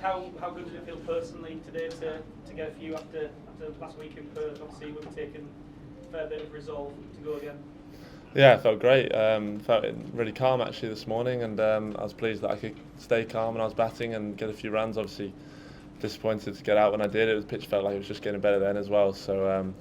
how good did it feel personally today to get a few after last week in Perth? Obviously, we've taken a fair bit of resolve to go again. Yeah, it felt great. Felt really calm actually this morning, and I was pleased that I could stay calm when I was batting and get a few runs. Obviously, disappointed to get out when I did. The pitch felt like it was just getting better then as well. So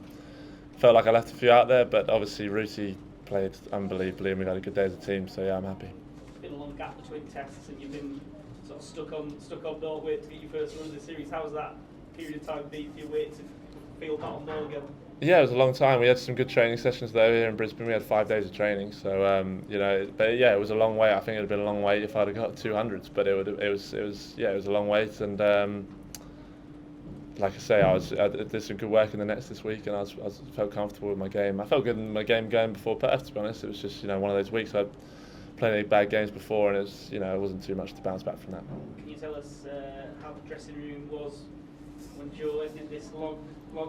felt like I left a few out there, but obviously Ruti played unbelievably, and we had a good day as a team. So yeah, I'm happy. It's been a long gap between tests, and you've been sort of stuck on ball weight to get your first run of the series. How was that period of time been for your weight to feel back on ball again? Yeah, it was a long time. We had some good training sessions though here in Brisbane. We had 5 days of training, so you know. But yeah, it was a long wait. I think it would have been a long wait if I'd have got 200s. But it was a long wait, and like I say, I did some good work in the nets this week, and I felt comfortable with my game. I felt good in my game going before Perth. To be honest, it was just one of those weeks. I'd played any bad games before, and it was it wasn't too much to bounce back from that. Can you tell us how the dressing room was when Joe ended this long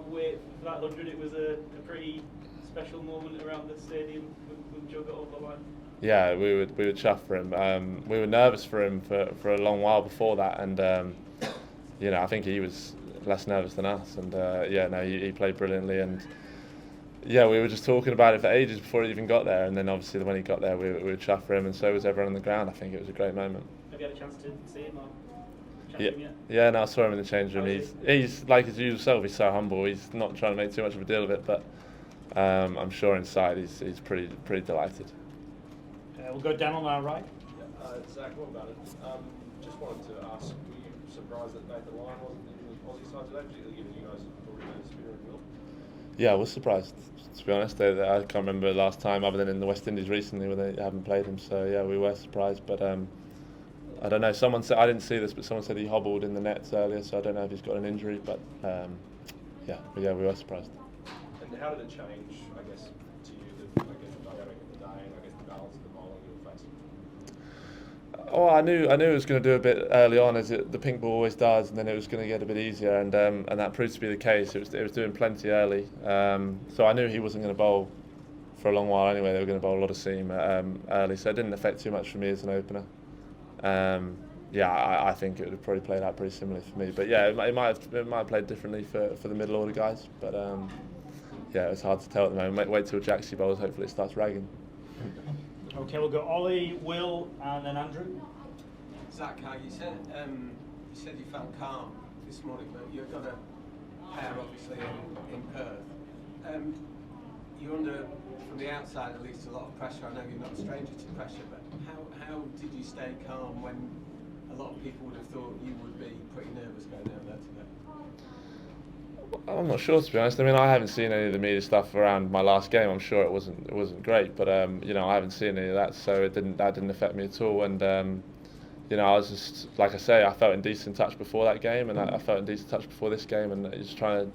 wait for that 100? It was a pretty special moment around the stadium when Joe got over the line. Yeah, we were chuffed for him. We were nervous for him for a long while before that, and I think he was less nervous than us. And he played brilliantly, and yeah, we were just talking about it for ages before he even got there. And then obviously when he got there, we were chuffed for him, and so was everyone on the ground. I think it was a great moment. Have you had a chance to see him or chat Yeah, to him yet? yeah. No, I saw him in the change room. He's like his usual self. He's so humble. He's not trying to make too much of a deal of it, but I'm sure inside he's pretty delighted. We'll go down on our right. Zach, what about it? Just wanted to ask, were you surprised that Nathan Lyon wasn't in the Aussie side today, particularly given you guys already know Spear and Will? Yeah, I was surprised, to be honest. I can't remember the last time, other than in the West Indies recently, where they haven't played him. So yeah, we were surprised. But I don't know. Someone said, I didn't see this, but someone said he hobbled in the nets earlier. So I don't know if he's got an injury. But we were surprised. And how did it change, I guess, to you, the dynamic of the day and I guess the balance of the bowling you were facing? Oh, I knew it was going to do a bit early on, as the pink ball always does, and then it was going to get a bit easier, and that proved to be the case. It was doing plenty early, so I knew he wasn't going to bowl for a long while anyway. They were going to bowl a lot of seam early, so it didn't affect too much for me as an opener. I think it would have probably played out pretty similarly for me, but yeah, it might have played differently for the middle order guys, but it's hard to tell at the moment. Wait till Jaxie bowls. Hopefully it starts ragging. Okay, we'll go Ollie, Will, and then Andrew. Zak, you said you felt calm this morning, but you've got a pair obviously in Perth. You're under, from the outside at least, a lot of pressure. I know you're not a stranger to pressure, but how did you stay calm when a lot of people would have thought you would be pretty nervous going down there today? I'm not sure, to be honest. I mean, I haven't seen any of the media stuff around my last game. I'm sure it wasn't great, but I haven't seen any of that, so that didn't affect me at all. And I was just, like I say, I felt in decent touch before that game, and I felt in decent touch before this game, and just trying to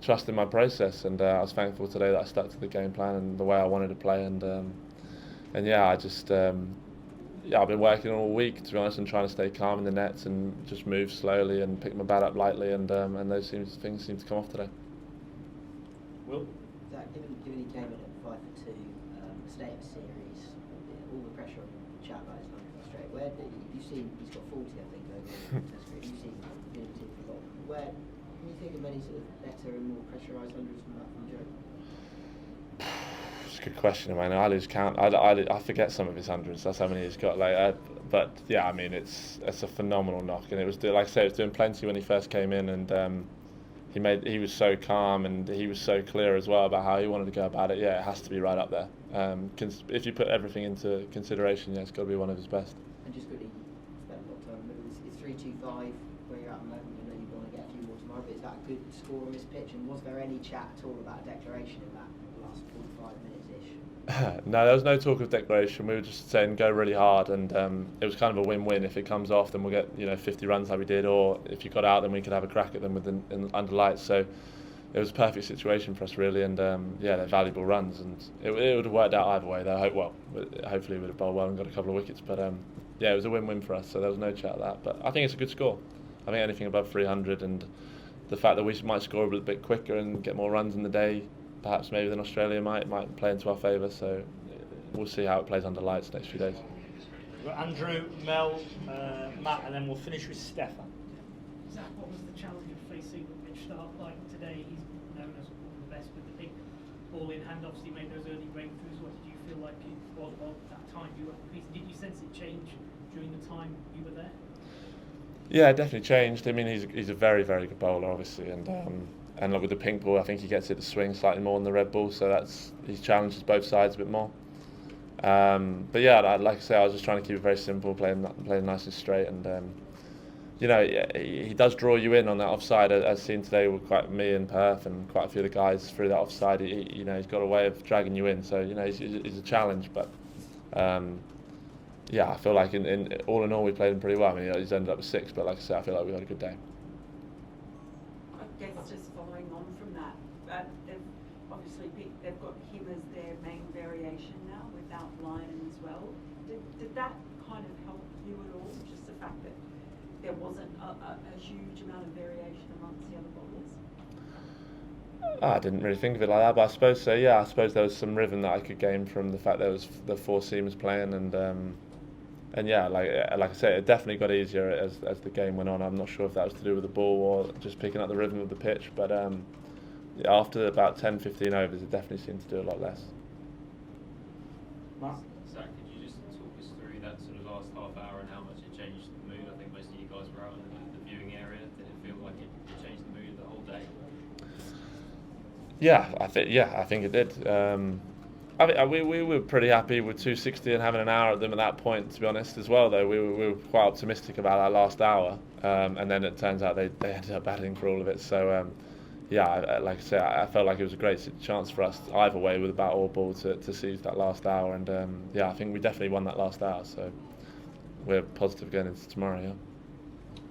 trust in my process. And I was thankful today that I stuck to the game plan and the way I wanted to play. I've been working all week, to be honest, and trying to stay calm in the nets and just move slowly and pick my bat up lightly, and those things seem to come off today. Will? Zach, given he came in at 5 for 2, state of series, all the pressure on chat about his 100 straight. Where you've seen he's got 40, I think, over the Test cricket. You've seen him a lot. Where can you think of any sort of better and more pressurised 100s than that from Joe? It's a good question, man. I lose count. I forget some of his hundreds. That's how many he's got. But yeah, I mean, it's a phenomenal knock, and it was like I say, it was doing plenty when he first came in, and he was so calm and he was so clear as well about how he wanted to go about it. Yeah, it has to be right up there. If you put everything into consideration, yeah, it's got to be one of his best. And just quickly, spent a lot of time. It's 3-2-5 where you're at the moment. You know you want to get a few more tomorrow, but is that a good score on this pitch? And was there any chat at all about a declaration in that last 45 minutes-ish? No, there was no talk of declaration. We were just saying go really hard, and it was kind of a win-win. If it comes off, then we'll get 50 runs like we did, or if you got out, then we could have a crack at them under lights. So it was a perfect situation for us, really, and they're valuable runs, and it would have worked out either way. Though hopefully we would have bowled well and got a couple of wickets, but it was a win-win for us. So there was no chat of that. But I think it's a good score. I think anything above 300, and the fact that we might score a bit quicker and get more runs in the day, perhaps maybe than Australia might play into our favour. So we'll see how it plays under lights next few days. We've got Andrew, Mel, Matt, and then we'll finish with Stefan. Zak, what was the challenge of facing Mitch Stark like today? He's known as one of the best with the big ball in hand. Obviously made those early breakthroughs. What did you feel like it was at that time you were competing? Did you sense it change during the time you were there? Yeah, it definitely changed. I mean, he's a very, very good bowler, obviously, and like with the pink ball, I think he gets it to swing slightly more than the red ball, so he challenges both sides a bit more. But yeah, like I say, I was just trying to keep it very simple, playing nice and straight, and you know, he does draw you in on that offside, as seen today with me and Perth and quite a few of the guys through that offside. You know, he's got a way of dragging you in, so you know, he's a challenge, but. Yeah, I feel like in all we played him pretty well. I mean, he's ended up with 6, but like I said, I feel like we had a good day. I guess just following on from that, they've obviously they've got him as their main variation now without Linen as well. Did that kind of help you at all? Just the fact that there wasn't a huge amount of variation amongst the other bowlers? I didn't really think of it like that, but I suppose so. Yeah, I suppose there was some rhythm that I could gain from the fact there was the 4 seamers playing, and yeah, like I said, it definitely got easier as the game went on. I'm not sure if that was to do with the ball or just picking up the rhythm of the pitch, but yeah, after about 10-15 overs, it definitely seemed to do a lot less. Mark? Zak, could you just talk us through that sort of last half hour and how much it changed the mood? I think most of you guys were out in the viewing area. Did it feel like it changed the mood of the whole day? Yeah, I think it did. We were pretty happy with 260 and having an hour at them at that point, to be honest, as well, though. We were quite optimistic about that last hour, and then it turns out they ended up batting for all of it. So, yeah, like I say, I felt like it was a great chance for us, either way, with a bat or ball, to seize that last hour. And, yeah, I think we definitely won that last hour, so we're positive going into tomorrow, yeah. And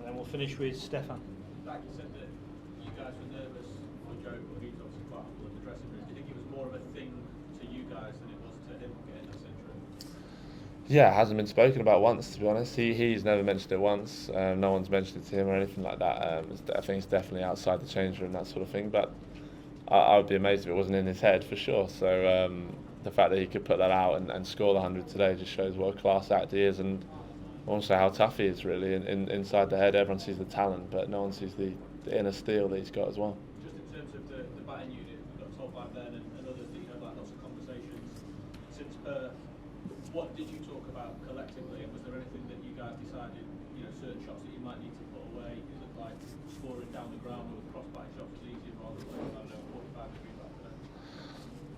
then we'll finish with Stefan. Zak, you said that you guys were nervous for Joe, but he's obviously quite humble in the dressing room. Do you think it was more of a thing to you guys than it was to him getting that century? Yeah, it hasn't been spoken about once, to be honest. He's never mentioned it once. No one's mentioned it to him or anything like that. I think it's definitely outside the change room, that sort of thing. But I would be amazed if it wasn't in his head, for sure. So the fact that he could put that out and score the 100 today just shows what a class act he is, and also how tough he is, really. Inside the head, everyone sees the talent, but no one sees the inner steel that he's got as well. Just in terms of the batting unit, we've got told by Ben and others that you had like lots of conversations since Perth. What did you talk about collectively, and was there anything that you guys decided, you know, certain shots that you might need to put away? Is it like scoring down the ground with crossbite shots was easier rather than, I don't know, 45 degree back there?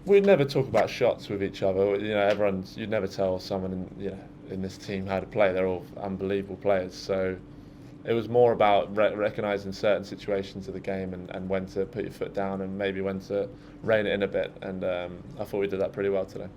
We'd never talk about shots with each other. You know, you'd never tell someone in this team how to play. They're all unbelievable players. So it was more about recognising certain situations of the game and when to put your foot down and maybe when to rein it in a bit. And I thought we did that pretty well today.